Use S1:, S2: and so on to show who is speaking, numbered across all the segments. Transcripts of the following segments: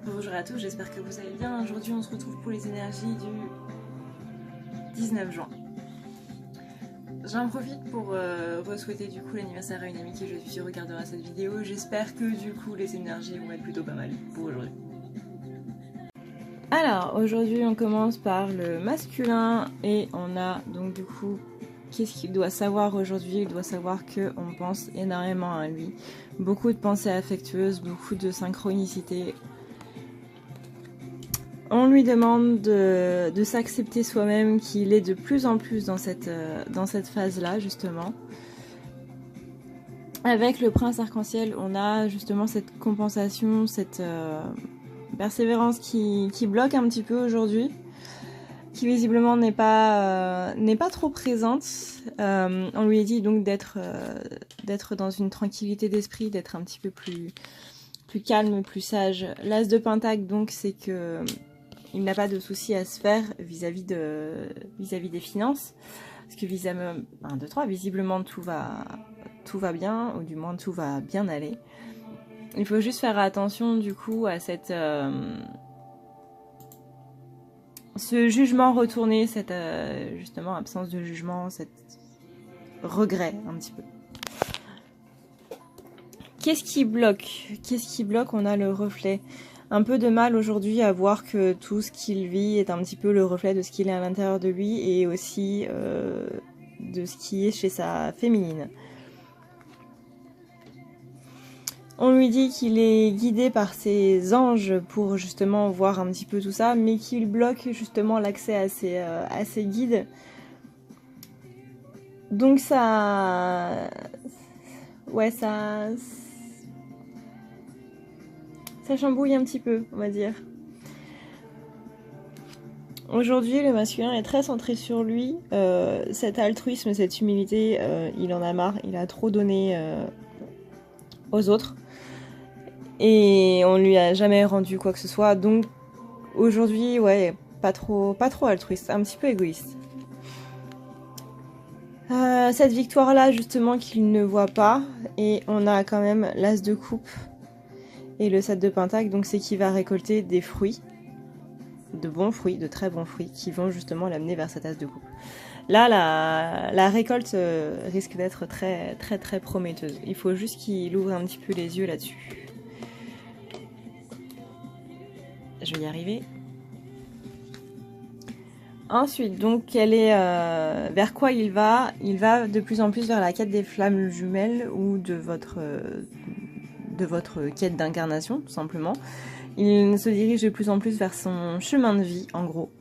S1: Bonjour à tous, j'espère que vous allez bien. Aujourd'hui on se retrouve pour les énergies du 19 juin. J'en profite pour re-souhaiter du coup l'anniversaire à une amie qui je suis sûre regardera cette vidéo. J'espère que du coup les énergies vont être plutôt pas mal pour aujourd'hui. Alors aujourd'hui on commence par le masculin et on a donc du coup qu'est-ce qu'il doit savoir aujourd'hui. Il doit savoir qu'on pense énormément à lui. Beaucoup de pensées affectueuses, beaucoup de synchronicité. On lui demande de s'accepter soi-même, qu'il est de plus en plus dans cette phase-là, justement. Avec le prince arc-en-ciel, on a justement cette compensation, cette persévérance qui bloque un petit peu aujourd'hui, qui visiblement n'est pas trop présente. On lui dit donc d'être dans une tranquillité d'esprit, d'être un petit peu plus calme, plus sage. L'as de pentacle, donc, c'est que il n'a pas de soucis à se faire vis-à-vis des finances. Parce que visiblement tout va bien, ou du moins tout va bien aller. Il faut juste faire attention du coup à ce jugement retourné, cette justement absence de jugement, cet regret un petit peu. Qu'est-ce qui bloque? On a le reflet. Un peu de mal aujourd'hui à voir que tout ce qu'il vit est un petit peu le reflet de ce qu'il est à l'intérieur de lui et aussi de ce qui est chez sa féminine. On lui dit qu'il est guidé par ses anges pour justement voir un petit peu tout ça, mais qu'il bloque justement l'accès à ses guides. Donc ça chambouille un petit peu, on va dire. Aujourd'hui, le masculin est très centré sur lui. Cet altruisme, cette humilité, il en a marre. Il a trop donné aux autres. Et on lui a jamais rendu quoi que ce soit. Donc, aujourd'hui, ouais, pas trop altruiste. Un petit peu égoïste. Cette victoire-là, justement, qu'il ne voit pas. Et on a quand même l'as de coupe et le 7 de pentacle, donc c'est qu'il va récolter des fruits, de bons fruits, de très bons fruits, qui vont justement l'amener vers cette as de coupe. Là, la récolte risque d'être très très très prometteuse. Il faut juste qu'il ouvre un petit peu les yeux là-dessus. Je vais y arriver. Ensuite, donc, vers quoi il va? Il va de plus en plus vers la quête des flammes jumelles ou de votre quête d'incarnation, tout simplement. Il se dirige de plus en plus vers son chemin de vie, en gros.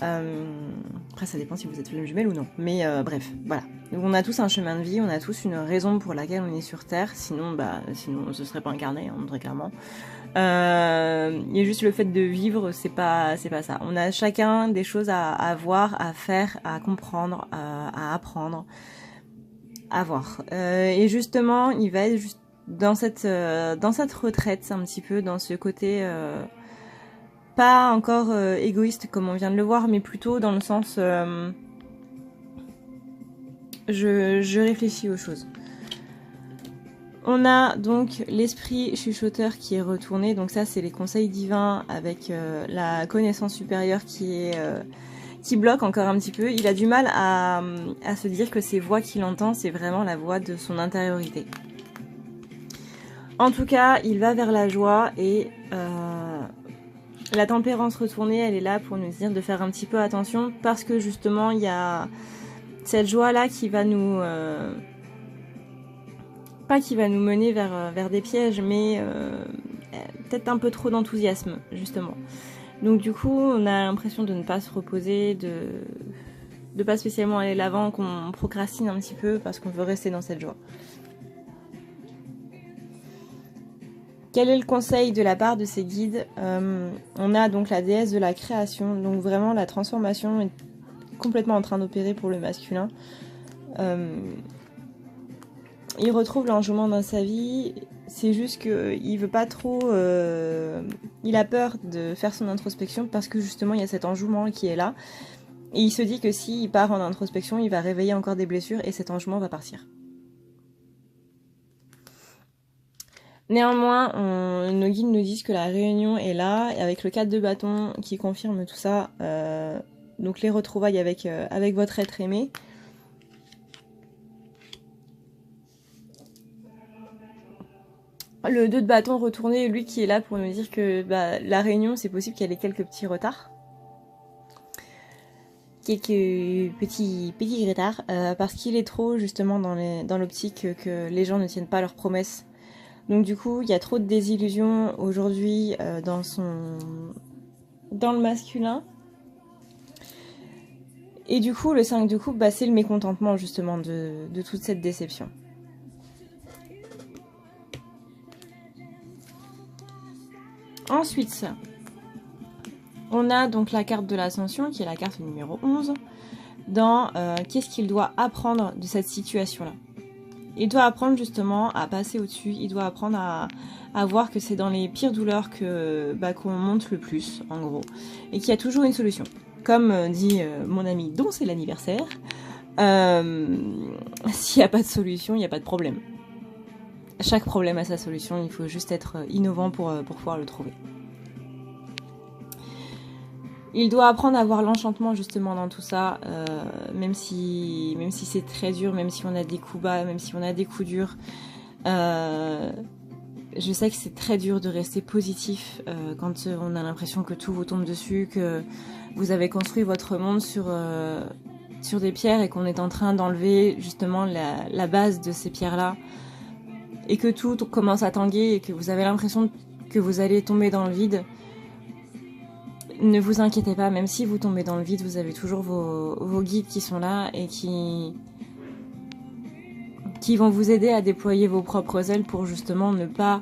S1: Après, ça dépend si vous êtes flamme jumelle ou non. Mais bref, voilà. Donc, on a tous un chemin de vie, on a tous une raison pour laquelle on est sur Terre. Sinon, on se serait pas incarné, hein, très clairement. Il y a juste le fait de vivre, c'est pas ça. On a chacun des choses à voir, à faire, à comprendre, à apprendre, à voir. Et justement, il va être juste dans cette retraite, un petit peu dans ce côté pas encore égoïste comme on vient de le voir, mais plutôt dans le sens je réfléchis aux choses. On a donc l'esprit chuchoteur qui est retourné, donc ça c'est les conseils divins avec la connaissance supérieure qui bloque encore un petit peu. Il a du mal à se dire que ces voix qu'il entend, c'est vraiment la voix de son intériorité. En tout cas, il va vers la joie et la tempérance retournée, elle est là pour nous dire de faire un petit peu attention parce que justement, il y a cette joie-là qui va nous... pas qui va nous mener vers des pièges, mais peut-être un peu trop d'enthousiasme, justement. Donc du coup, on a l'impression de ne pas se reposer, de pas spécialement aller de l'avant, qu'on procrastine un petit peu parce qu'on veut rester dans cette joie. Quel est le conseil de la part de ces guides? On a donc la déesse de la création, donc vraiment la transformation est complètement en train d'opérer pour le masculin. Il retrouve l'enjouement dans sa vie, c'est juste qu'il veut pas trop... il a peur de faire son introspection parce que justement il y a cet enjouement qui est là. Et il se dit que s'il part en introspection, il va réveiller encore des blessures et cet enjouement va partir. Néanmoins, nos guides nous disent que la réunion est là, et avec le 4 de bâton qui confirme tout ça, donc les retrouvailles avec votre être aimé. Le 2 de bâton retourné, lui qui est là pour nous dire que la réunion, c'est possible qu'elle ait quelques petits retards. Quelques petits retards, parce qu'il est trop justement dans l'optique que les gens ne tiennent pas leurs promesses. Donc du coup, il y a trop de désillusions aujourd'hui dans le masculin. Et du coup, le 5 de coupe, c'est le mécontentement justement de toute cette déception. Ensuite, on a donc la carte de l'ascension, qui est la carte numéro 11, dans qu'est-ce qu'il doit apprendre de cette situation-là. Il doit apprendre justement à passer au-dessus, il doit apprendre à voir que c'est dans les pires douleurs qu'on monte le plus, en gros, et qu'il y a toujours une solution. Comme dit mon ami dont c'est l'anniversaire, s'il n'y a pas de solution, il n'y a pas de problème. Chaque problème a sa solution, il faut juste être innovant pour pouvoir le trouver. Il doit apprendre à voir l'enchantement justement dans tout ça, même si c'est très dur, même si on a des coups bas, même si on a des coups durs. Je sais que c'est très dur de rester positif quand on a l'impression que tout vous tombe dessus, que vous avez construit votre monde sur des pierres et qu'on est en train d'enlever justement la base de ces pierres-là. Et que tout commence à tanguer et que vous avez l'impression que vous allez tomber dans le vide. Ne vous inquiétez pas, même si vous tombez dans le vide, vous avez toujours vos guides qui sont là et qui vont vous aider à déployer vos propres ailes pour justement ne pas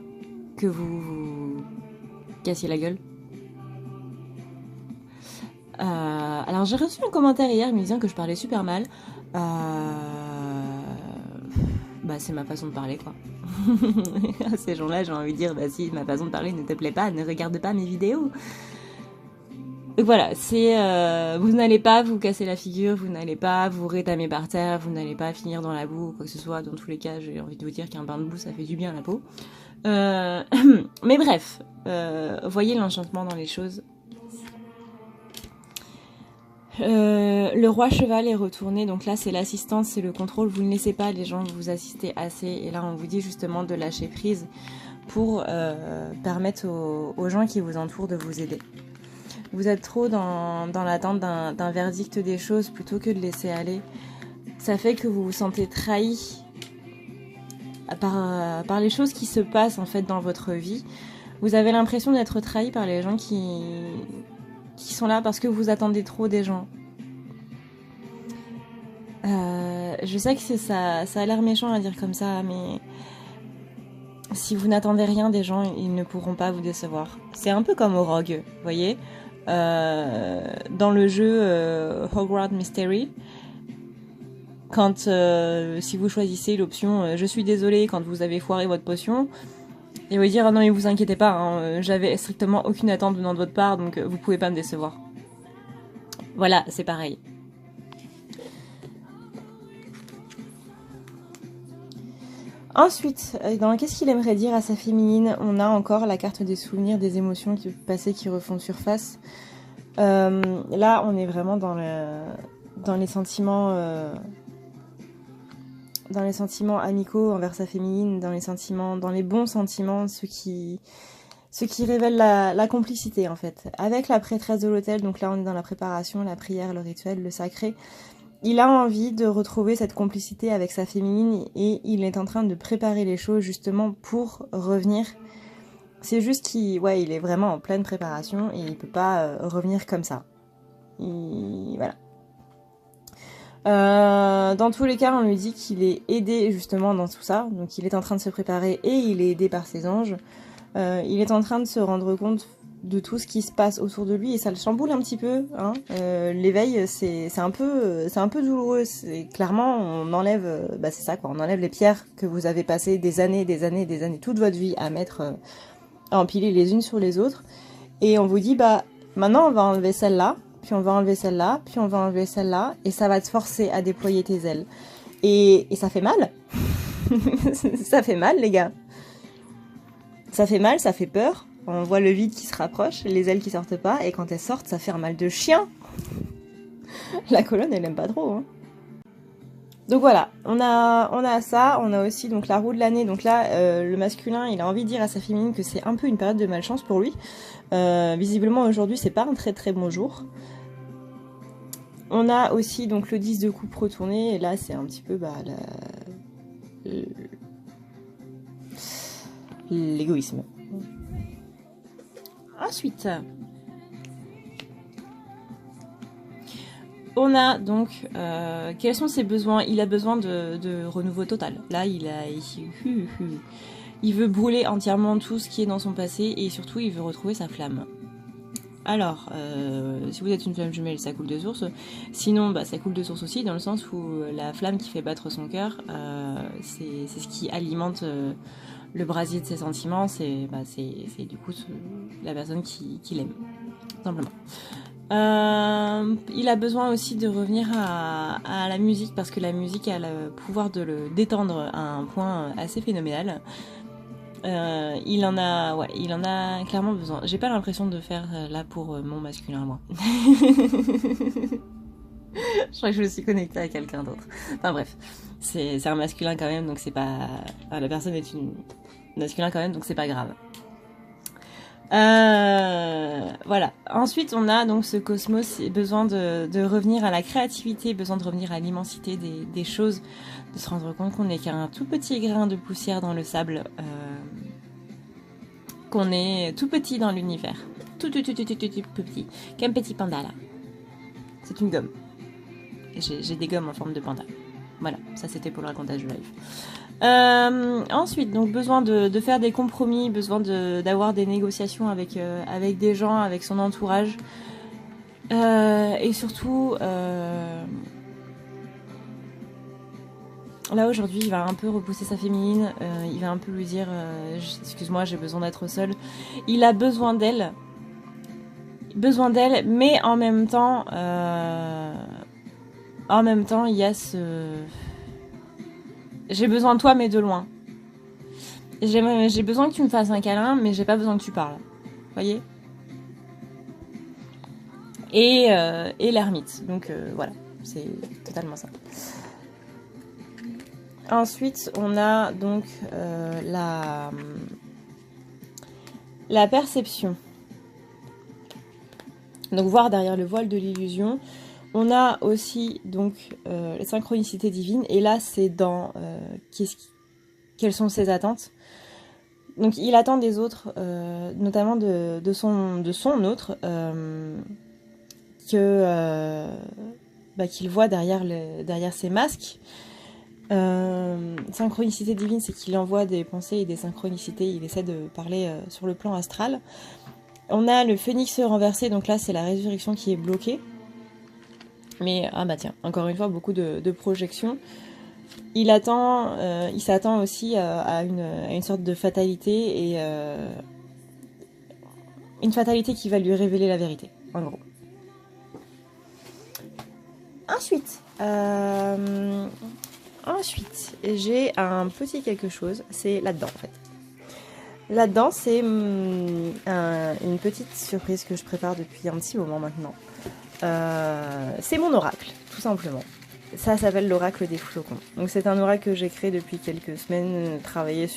S1: que vous cassiez la gueule. Alors j'ai reçu un commentaire hier me disant que je parlais super mal. C'est ma façon de parler quoi. À ces gens-là, j'ai envie de dire, si ma façon de parler ne te plaît pas, ne regarde pas mes vidéos. Donc voilà, vous n'allez pas vous casser la figure, vous n'allez pas vous rétamer par terre, vous n'allez pas finir dans la boue ou quoi que ce soit. Dans tous les cas, j'ai envie de vous dire qu'un bain de boue, ça fait du bien à la peau. Mais bref, voyez l'enchantement dans les choses. Le roi cheval est retourné, donc là c'est l'assistance, c'est le contrôle, vous ne laissez pas les gens vous assister assez, et là on vous dit justement de lâcher prise pour permettre aux gens qui vous entourent de vous aider. Vous êtes trop dans l'attente d'un verdict des choses plutôt que de laisser aller. Ça fait que vous vous sentez trahi par les choses qui se passent en fait dans votre vie. Vous avez l'impression d'être trahi par les gens qui sont là parce que vous attendez trop des gens. Je sais que ça a l'air méchant à dire comme ça, mais si vous n'attendez rien des gens, ils ne pourront pas vous décevoir. C'est un peu comme au Rogue, vous voyez, dans le jeu Hogwarts Mystery, quand si vous choisissez l'option je suis désolé quand vous avez foiré votre potion, et vous dire non mais vous inquiétez pas, hein, j'avais strictement aucune attente venant de votre part, donc vous pouvez pas me décevoir. Voilà, c'est pareil. Ensuite, dans qu'est-ce qu'il aimerait dire à sa féminine, on a encore la carte des souvenirs, des émotions qui passées qui refont surface. Là, on est vraiment dans les sentiments amicaux envers sa féminine, dans les bons sentiments, ceux qui révèlent la complicité en fait. Avec la prêtresse de l'autel, donc là on est dans la préparation, la prière, le rituel, le sacré. Il a envie de retrouver cette complicité avec sa féminine et il est en train de préparer les choses justement pour revenir. C'est juste qu'il est vraiment en pleine préparation et il peut pas revenir comme ça. Voilà. Dans tous les cas, on lui dit qu'il est aidé justement dans tout ça. Donc il est en train de se préparer et il est aidé par ses anges. Il est en train de se rendre compte de tout ce qui se passe autour de lui et ça le chamboule un petit peu. Hein. L'éveil, c'est un peu douloureux. Clairement, on enlève, c'est ça quoi. On enlève les pierres que vous avez passé des années, toute votre vie à mettre, à empiler les unes sur les autres. Et on vous dit, maintenant on va enlever celle-là. Puis on va enlever celle-là, puis on va enlever celle-là, et ça va te forcer à déployer tes ailes. Et ça fait mal. Ça fait mal, les gars. Ça fait mal, ça fait peur. On voit le vide qui se rapproche, les ailes qui sortent pas, et quand elles sortent, ça fait un mal de chien. La colonne, elle aime pas trop. Hein. Donc voilà, on a ça, on a aussi donc la roue de l'année. Donc là, le masculin, il a envie de dire à sa féminine que c'est un peu une période de malchance pour lui. Visiblement aujourd'hui, c'est pas un très très bon jour. On a aussi donc le 10 de coupe retourné, et là c'est un petit peu l'égoïsme. Ensuite, on a donc quels sont ses besoins. Il a besoin de renouveau total. Là, il veut brûler entièrement tout ce qui est dans son passé, et surtout il veut retrouver sa flamme. Alors, si vous êtes une flamme jumelle, ça coule de source. Sinon, ça coule de source aussi, dans le sens où la flamme qui fait battre son cœur, c'est ce qui alimente le brasier de ses sentiments. C'est du coup la personne qui l'aime, simplement. Il a besoin aussi de revenir à la musique, parce que la musique a le pouvoir de le détendre à un point assez phénoménal. Il en a clairement besoin. J'ai pas l'impression de faire là pour mon masculin, moi. Je crois que je me suis connectée à quelqu'un d'autre. Enfin bref, c'est un masculin quand même, donc c'est pas... Enfin, la personne est une masculin quand même, donc c'est pas grave. Voilà. Ensuite, on a donc ce cosmos, besoin de revenir à la créativité, besoin de revenir à l'immensité des choses, de se rendre compte qu'on n'est qu'un tout petit grain de poussière dans le sable, qu'on est tout petit dans l'univers, tout petit, qu'un petit panda là. C'est une gomme. J'ai des gommes en forme de panda. Voilà, ça c'était pour le racontage du live. Ensuite, donc besoin de faire des compromis, besoin d'avoir des négociations avec des gens, avec son entourage. Et surtout, là aujourd'hui, il va un peu repousser sa féminine, il va un peu lui dire excuse-moi, j'ai besoin d'être seul. Il a besoin d'elle, mais en même temps, il y a ce... J'ai besoin de toi, mais de loin. J'ai besoin que tu me fasses un câlin, mais j'ai pas besoin que tu parles. Vous voyez ? Et l'ermite. Donc voilà, c'est totalement ça. Ensuite, on a donc la perception. Donc voir derrière le voile de l'illusion. On a aussi donc la synchronicité divine, et là c'est dans quelles sont ses attentes. Donc il attend des autres, notamment de son autre, qu'il voit derrière ses masques. Synchronicité divine, c'est qu'il envoie des pensées et des synchronicités, il essaie de parler sur le plan astral. On a le phénix renversé, donc là c'est la résurrection qui est bloquée. Mais, tiens, encore une fois, beaucoup de projections. Il s'attend aussi à une sorte de fatalité, et une fatalité qui va lui révéler la vérité, en gros. Ensuite, j'ai un petit quelque chose, c'est là-dedans en fait. Là-dedans, c'est une petite surprise que je prépare depuis un petit moment maintenant. C'est mon oracle, tout simplement. Ça s'appelle l'oracle des flocons. Donc c'est un oracle que j'ai créé depuis quelques semaines, travaillé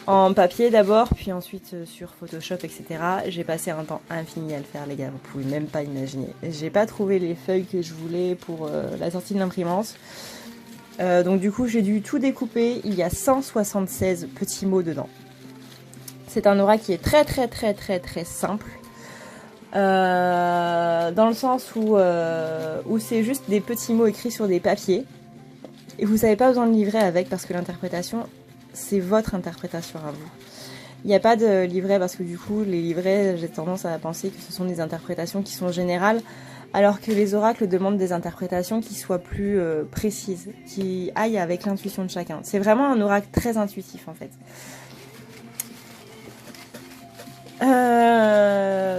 S1: en papier d'abord, puis ensuite sur Photoshop, etc. J'ai passé un temps infini à le faire, les gars, vous pouvez même pas imaginer. J'ai pas trouvé les feuilles que je voulais pour la sortie de l'imprimante. Donc du coup, j'ai dû tout découper. Il y a 176 petits mots dedans. C'est un oracle qui est très très très très très simple. Dans le sens où c'est juste des petits mots écrits sur des papiers, et vous n'avez pas besoin de livret avec, parce que l'interprétation, c'est votre interprétation à vous. Il n'y a pas de livret, parce que du coup les livrets, j'ai tendance à penser que ce sont des interprétations qui sont générales, alors que les oracles demandent des interprétations qui soient plus précises, qui aillent avec l'intuition de chacun. C'est vraiment un oracle très intuitif en fait.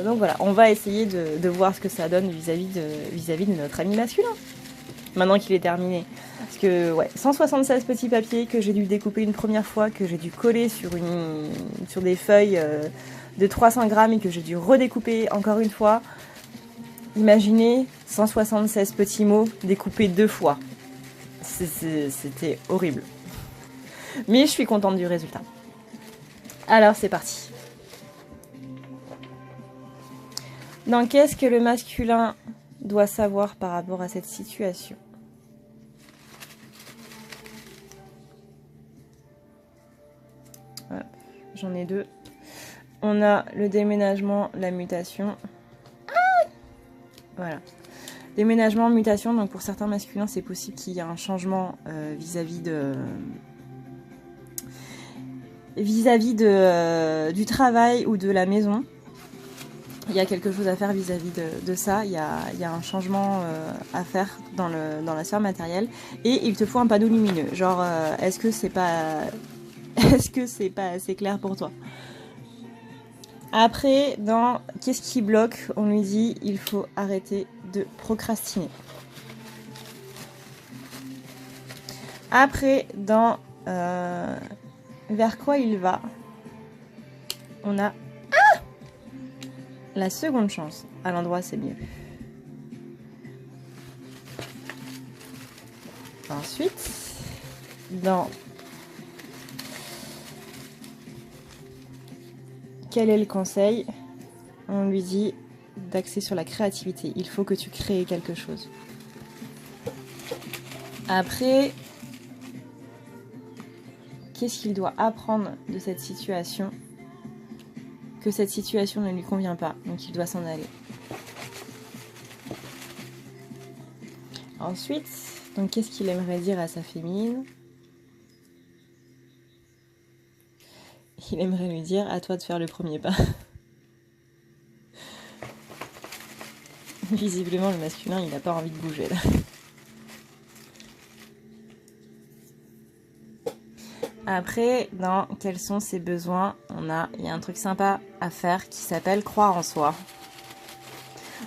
S1: Donc voilà, on va essayer de voir ce que ça donne vis-à-vis de notre ami masculin. maintenant qu'il est terminé. Parce que, ouais, 176 petits papiers que j'ai dû découper une première fois, que j'ai dû coller sur des feuilles de 300 grammes et que j'ai dû redécouper encore une fois. Imaginez 176 petits mots découpés 2 fois. C'était horrible. Mais je suis contente du résultat. Alors, c'est parti. Donc, qu'est-ce que le masculin doit savoir par rapport à cette situation ? Voilà. J'en ai 2. On a le déménagement, la mutation. Voilà. Déménagement, mutation. Donc, pour certains masculins, c'est possible qu'il y ait un changement vis-à-vis du travail ou de la maison. Il y a quelque chose à faire vis-à-vis de ça. Il y a un changement à faire dans la sphère matérielle. Et il te faut un panneau lumineux. Genre, est-ce que c'est pas assez clair pour toi ? Après, dans qu'est-ce qui bloque ? On lui dit il faut arrêter de procrastiner. Après, dans vers quoi il va ? On a la seconde chance. À l'endroit, c'est mieux. Ensuite, dans quel est le conseil ? On lui dit d'axer sur la créativité. Il faut que tu crées quelque chose. Après, qu'est-ce qu'il doit apprendre de cette situation ? Que cette situation ne lui convient pas, donc il doit s'en aller. Ensuite, donc qu'est-ce qu'il aimerait dire à sa féminine ? Il aimerait lui dire à toi de faire le premier pas. Visiblement, le masculin, il n'a pas envie de bouger là. Après, dans quels sont ses besoins, il y a un truc sympa à faire qui s'appelle croire en soi.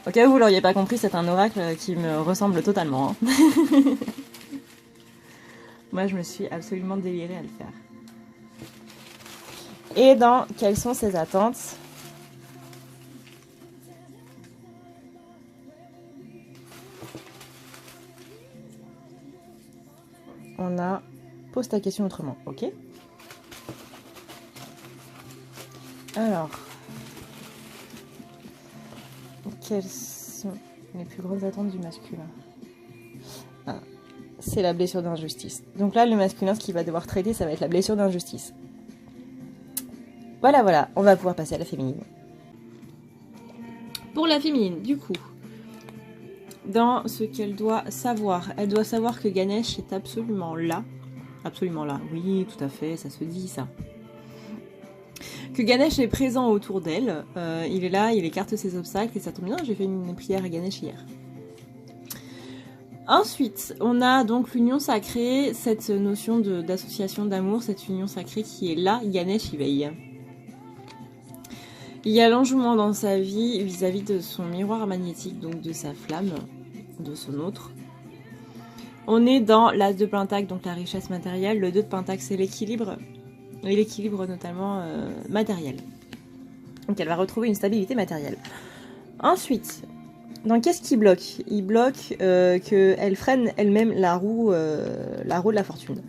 S1: Au cas où vous l'auriez pas compris, c'est un oracle qui me ressemble totalement. Hein. Moi, je me suis absolument délirée à le faire. Et dans quelles sont ses attentes ? On a pose ta question autrement, ok ? Alors, quelles sont les plus grandes attentes du masculin ? C'est la blessure d'injustice. Donc là, le masculin, ce qu'il va devoir traiter, ça va être la blessure d'injustice. Voilà, on va pouvoir passer à la féminine. Pour la féminine, du coup, dans ce qu'elle doit savoir, elle doit savoir que Ganesh est absolument là. Absolument là, oui, tout à fait, ça se dit ça. Que Ganesh est présent autour d'elle, il est là, il écarte ses obstacles et ça tombe bien, j'ai fait une prière à Ganesh hier. Ensuite, on a donc l'union sacrée, cette notion d'association d'amour, cette union sacrée qui est là, Ganesh y veille. Il y a l'enjouement dans sa vie vis-à-vis de son miroir magnétique, donc de sa flamme, de son autre. On est dans l'as de pentacle, donc la richesse matérielle. Le 2 de pentacle, c'est l'équilibre. Et l'équilibre notamment matériel. Donc elle va retrouver une stabilité matérielle. Ensuite, dans qu'est-ce qui bloque ? Il bloque qu'elle freine elle-même la roue de la fortune.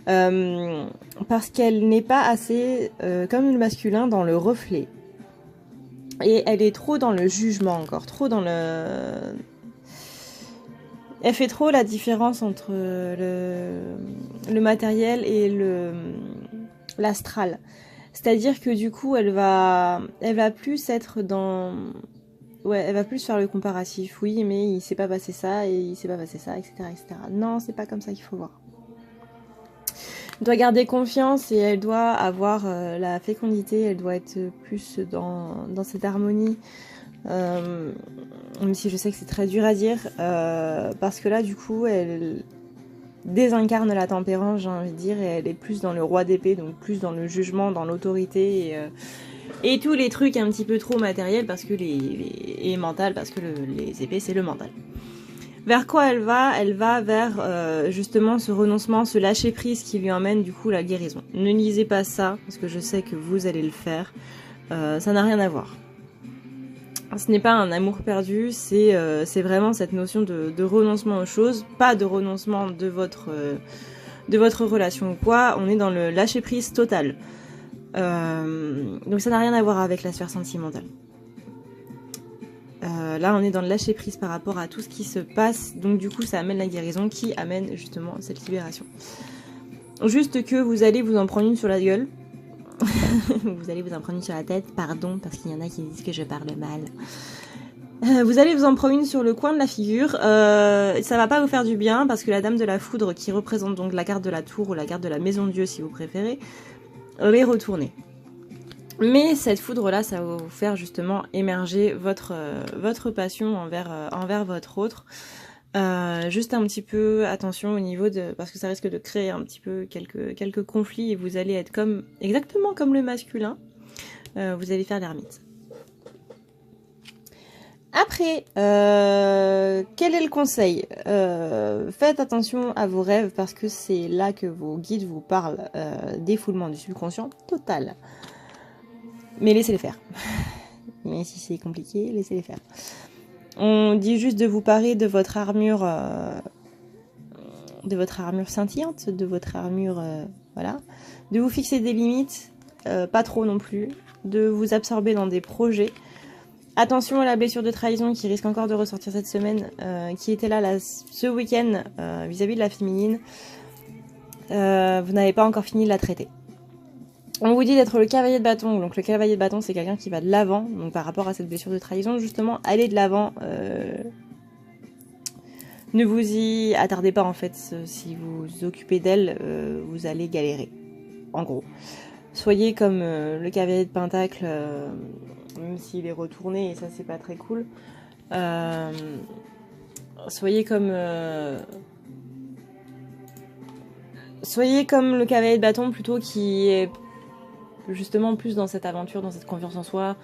S1: Parce qu'elle n'est pas assez, comme le masculin, dans le reflet. Et elle est trop dans le jugement encore, trop dans le... Elle fait trop la différence entre le matériel et l'astral. C'est-à-dire que du coup, elle va plus être dans... Ouais, elle va plus faire le comparatif. Oui, mais il s'est pas passé ça, et il s'est pas passé ça, etc., etc. Non, c'est pas comme ça qu'il faut voir. Elle doit garder confiance et elle doit avoir la fécondité, elle doit être plus dans cette harmonie. Même si je sais que c'est très dur à dire, parce que là, du coup, elle désincarne la tempérance, j'ai envie de dire, et elle est plus dans le roi d'épée, donc plus dans le jugement, dans l'autorité, et tous les trucs un petit peu trop matériels, parce que et mental, parce que les épées, c'est le mental. Vers quoi elle va? Elle va vers justement ce renoncement, ce lâcher prise qui lui emmène du coup la guérison. Ne lisez pas ça parce que je sais que vous allez le faire. Ça n'a rien à voir. Ce n'est pas un amour perdu, c'est vraiment cette notion de renoncement aux choses, pas de renoncement de votre relation ou quoi. On est dans le lâcher prise total. Donc ça n'a rien à voir avec la sphère sentimentale. Là, on est dans le lâcher prise par rapport à tout ce qui se passe. Donc du coup, ça amène la guérison qui amène justement cette libération. Juste que vous allez vous en prendre une sur la gueule. Vous allez vous en prendre une sur la tête, pardon, parce qu'il y en a qui disent que je parle mal. Vous allez vous en prendre une sur le coin de la figure. Ça va pas vous faire du bien parce que la dame de la foudre, qui représente donc la carte de la tour ou la carte de la maison de Dieu si vous préférez, elle est retournée. Mais cette foudre-là, ça va vous faire justement émerger votre passion envers votre autre. Juste un petit peu attention au niveau de... Parce que ça risque de créer un petit peu quelques conflits et vous allez être exactement comme le masculin. Vous allez faire l'ermite. Après, quel est le conseil? Faites attention à vos rêves parce que c'est là que vos guides vous parlent défoulement du subconscient total. Mais laissez-les faire. Mais si c'est compliqué, laissez-les faire. On dit juste de vous parer de votre armure scintillante, de votre armure, voilà. De vous fixer des limites, pas trop non plus. De vous absorber dans des projets. Attention à la blessure de trahison qui risque encore de ressortir cette semaine, qui était là ce week-end vis-à-vis de la féminine. Vous n'avez pas encore fini de la traiter. On vous dit d'être le cavalier de bâton. Donc le cavalier de bâton, c'est quelqu'un qui va de l'avant. Donc par rapport à cette blessure de trahison, justement, allez de l'avant. Ne vous y attardez pas en fait. Si vous vous occupez d'elle, vous allez galérer. En gros. Soyez comme le cavalier de pentacle, même s'il est retourné et ça c'est pas très cool. Soyez comme le cavalier de bâton plutôt qui est justement plus dans cette aventure, dans cette confiance en soi,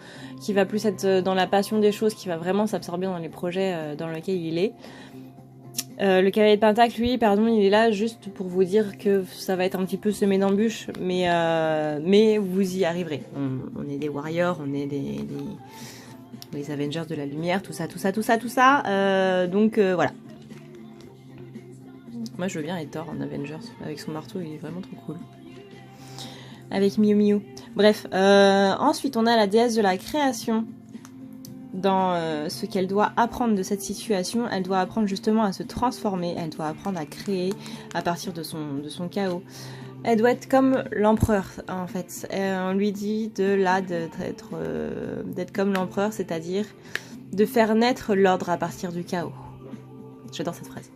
S1: qui va plus être dans la passion des choses, qui va vraiment s'absorber dans les projets dans lesquels il est. Le cavalier de pentacle, lui, il est là juste pour vous dire que ça va être un petit peu semé d'embûches, mais vous y arriverez. On est des warriors, on est les Avengers de la lumière, tout ça. Donc voilà. Moi, je veux bien être Thor en Avengers. Avec son marteau, il est vraiment trop cool. Avec Miu Miu. Bref, ensuite, on a la déesse de la création. Dans ce qu'elle doit apprendre de cette situation, elle doit apprendre justement à se transformer, elle doit apprendre à créer à partir de son chaos. Elle doit être comme l'empereur en fait. On lui dit d'être comme l'empereur, c'est-à-dire de faire naître l'ordre à partir du chaos. J'adore cette phrase.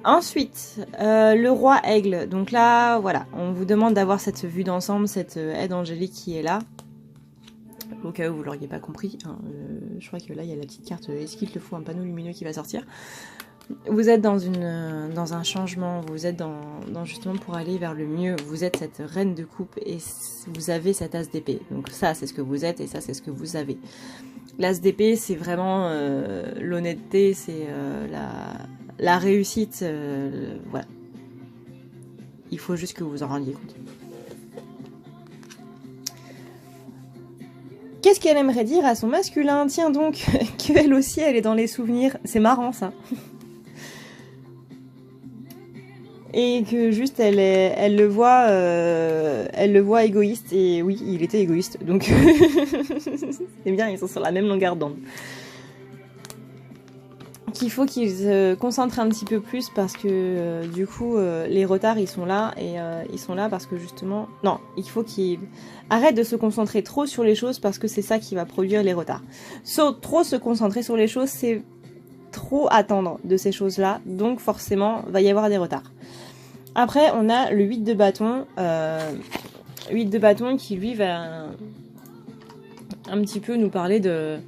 S1: Ensuite, le roi aigle. Donc là, voilà, on vous demande d'avoir cette vue d'ensemble, cette aide angélique qui est là. Au cas où vous l'auriez pas compris, hein, je crois que là il y a la petite carte est-ce qu'il te faut un panneau lumineux qui va sortir. Vous êtes dans un changement, vous êtes dans justement pour aller vers le mieux, vous êtes cette reine de coupe et vous avez cet as d'épée. Donc ça c'est ce que vous êtes et ça c'est ce que vous avez. L'as d'épée c'est vraiment l'honnêteté, c'est la réussite, voilà. Il faut juste que vous en rendiez compte. Qu'est-ce qu'elle aimerait dire à son masculin? Tiens donc, qu'elle aussi, elle est dans les souvenirs. C'est marrant, ça. Et que juste, elle le voit égoïste. Et oui, il était égoïste. Donc, c'est bien, ils sont sur la même longueur d'onde. Qu'il faut qu'ils se concentrent un petit peu plus parce que du coup les retards ils sont là et ils sont là parce que justement non, il faut qu'ils arrêtent de se concentrer trop sur les choses parce que c'est ça qui va produire les retards. Trop se concentrer sur les choses, c'est trop attendre de ces choses-là, donc forcément va y avoir des retards. Après on a le 8 de bâton, 8 de bâton qui lui va un petit peu nous parler de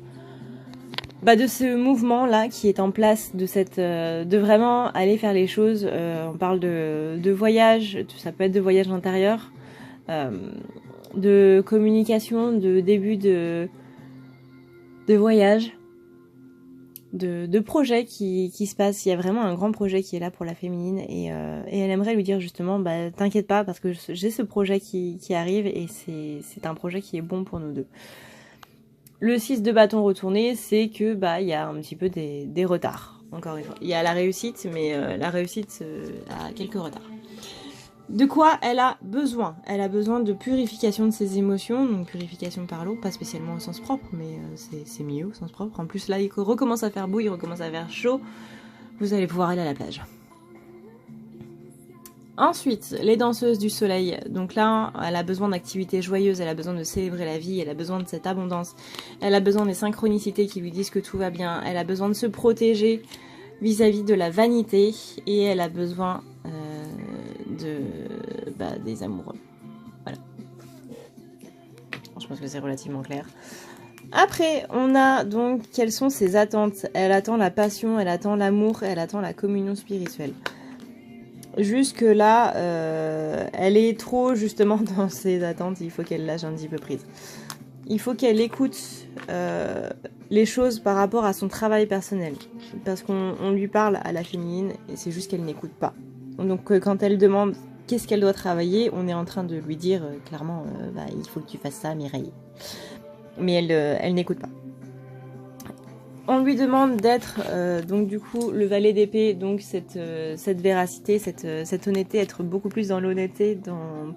S1: ce mouvement-là qui est en place, de vraiment aller faire les choses. On parle de voyage, ça peut être de voyage intérieur, de communication, de début de voyage. de projets qui se passent. Il y a vraiment un grand projet qui est là pour la féminine et elle aimerait lui dire justement bah t'inquiète pas parce que j'ai ce projet qui arrive et c'est un projet qui est bon pour nous deux. Le 6 de bâton retourné, c'est que bah il y a un petit peu des retards. Encore une fois, il y a la réussite, mais la réussite a quelques retards. De quoi elle a besoin? Elle a besoin de purification de ses émotions, donc purification par l'eau, pas spécialement au sens propre, mais c'est mieux au sens propre. En plus là, il recommence à faire beau, il recommence à faire chaud, vous allez pouvoir aller à la plage. Ensuite, les danseuses du soleil. Donc là, elle a besoin d'activités joyeuses, elle a besoin de célébrer la vie, elle a besoin de cette abondance, elle a besoin des synchronicités qui lui disent que tout va bien, elle a besoin de se protéger vis-à-vis de la vanité et elle a besoin des amoureux. Voilà. Je pense que c'est relativement clair. Après, on a donc quelles sont ses attentes. Elle attend la passion, elle attend l'amour, elle attend la communion spirituelle. Jusque là, elle est trop justement dans ses attentes, il faut qu'elle lâche un petit peu prise. Il faut qu'elle écoute les choses par rapport à son travail personnel. Parce qu'on lui parle à la féminine et c'est juste qu'elle n'écoute pas. Donc quand elle demande qu'est-ce qu'elle doit travailler, on est en train de lui dire clairement il faut que tu fasses ça Mireille. Mais elle n'écoute pas. On lui demande d'être donc du coup le valet d'épée, donc cette véracité, cette honnêteté, être beaucoup plus dans l'honnêteté,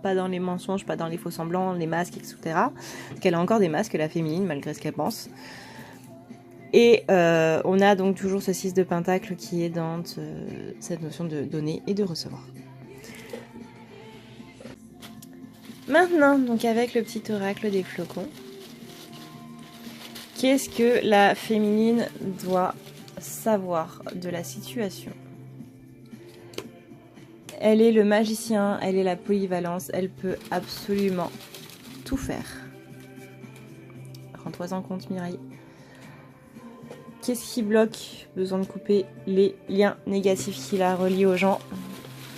S1: pas dans les mensonges, pas dans les faux semblants, les masques, etc. Parce qu'elle a encore des masques, la féminine, malgré ce qu'elle pense. Et on a donc toujours ce 6 de pentacle qui est dans cette notion de donner et de recevoir. Maintenant, donc avec le petit oracle des flocons, qu'est-ce que la féminine doit savoir de la situation? Elle est le magicien, elle est la polyvalence, elle peut absolument tout faire. Rends-toi en compte, Mireille. Qu'est-ce qui bloque? Besoin de couper les liens négatifs qui la relient aux gens.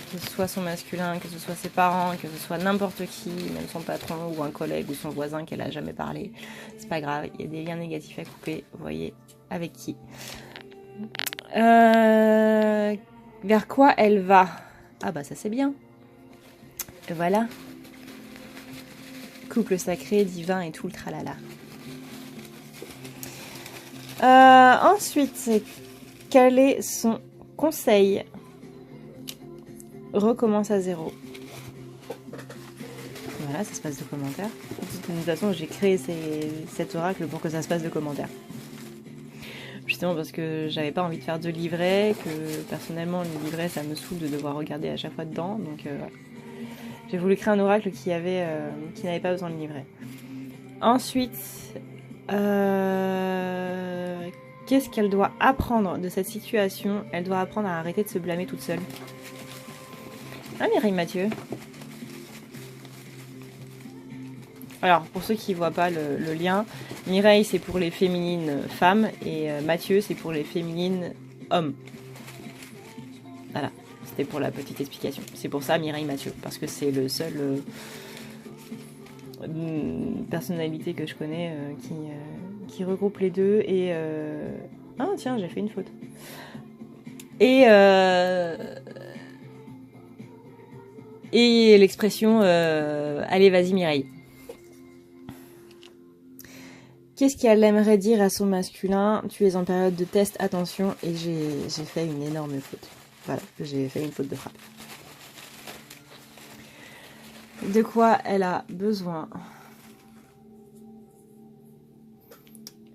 S1: Que ce soit son masculin, que ce soit ses parents, que ce soit n'importe qui, même son patron ou un collègue ou son voisin qu'elle a jamais parlé. C'est pas grave, il y a des liens négatifs à couper, vous voyez avec qui. Vers quoi elle va? Ah bah ça c'est bien. Et voilà. Couple sacré, divin et tout le tralala. Ensuite, quel est son conseil? Recommence à zéro. Voilà, ça se passe de commentaires. De toute façon, j'ai créé cet oracle pour que ça se passe de commentaires. Justement parce que j'avais pas envie de faire de livret, que personnellement le livret ça me saoule de devoir regarder à chaque fois dedans. Donc voilà. J'ai voulu créer un oracle qui n'avait pas besoin de livret. Ensuite, qu'est-ce qu'elle doit apprendre de cette situation? Elle doit apprendre à arrêter de se blâmer toute seule. Ah Mireille Mathieu. Alors pour ceux qui ne voient pas le lien, Mireille c'est pour les féminines femmes et Mathieu c'est pour les féminines hommes. Voilà, c'était pour la petite explication. C'est pour ça Mireille Mathieu, parce que c'est le seul personnalité que je connais qui regroupe les deux et... Ah tiens, j'ai fait une faute. Et l'expression allez vas-y Mireille. Qu'est-ce qu'elle aimerait dire à son masculin? Tu es en période de test, attention, et j'ai fait une énorme faute. Voilà, j'ai fait une faute de frappe. De quoi elle a besoin?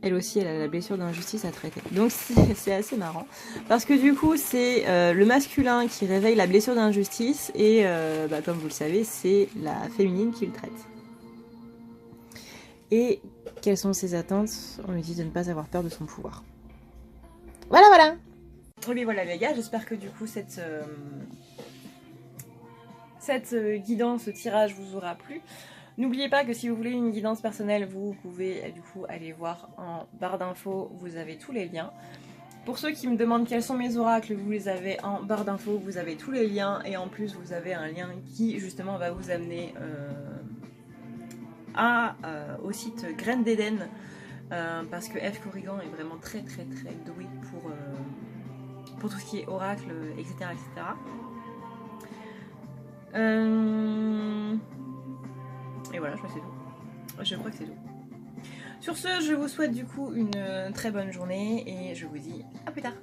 S1: Elle aussi, elle a la blessure d'injustice à traiter. Donc c'est assez marrant. Parce que du coup, c'est le masculin qui réveille la blessure d'injustice et, comme vous le savez, c'est la féminine qui le traite. Et quelles sont ses attentes? On lui dit de ne pas avoir peur de son pouvoir. Voilà, voilà. Oui, voilà les gars, j'espère que du coup cette guidance, ce tirage vous aura plu. N'oubliez pas que si vous voulez une guidance personnelle, vous pouvez du coup aller voir en barre d'infos, vous avez tous les liens. Pour ceux qui me demandent quels sont mes oracles, vous les avez en barre d'infos, vous avez tous les liens et en plus vous avez un lien qui justement va vous amener au site Graines d'Éden parce que F. Corrigan est vraiment très doué pour tout ce qui est oracle, etc. etc. Et voilà, je crois que c'est tout. Je crois que c'est tout. Sur ce, je vous souhaite du coup une très bonne journée et je vous dis à plus tard.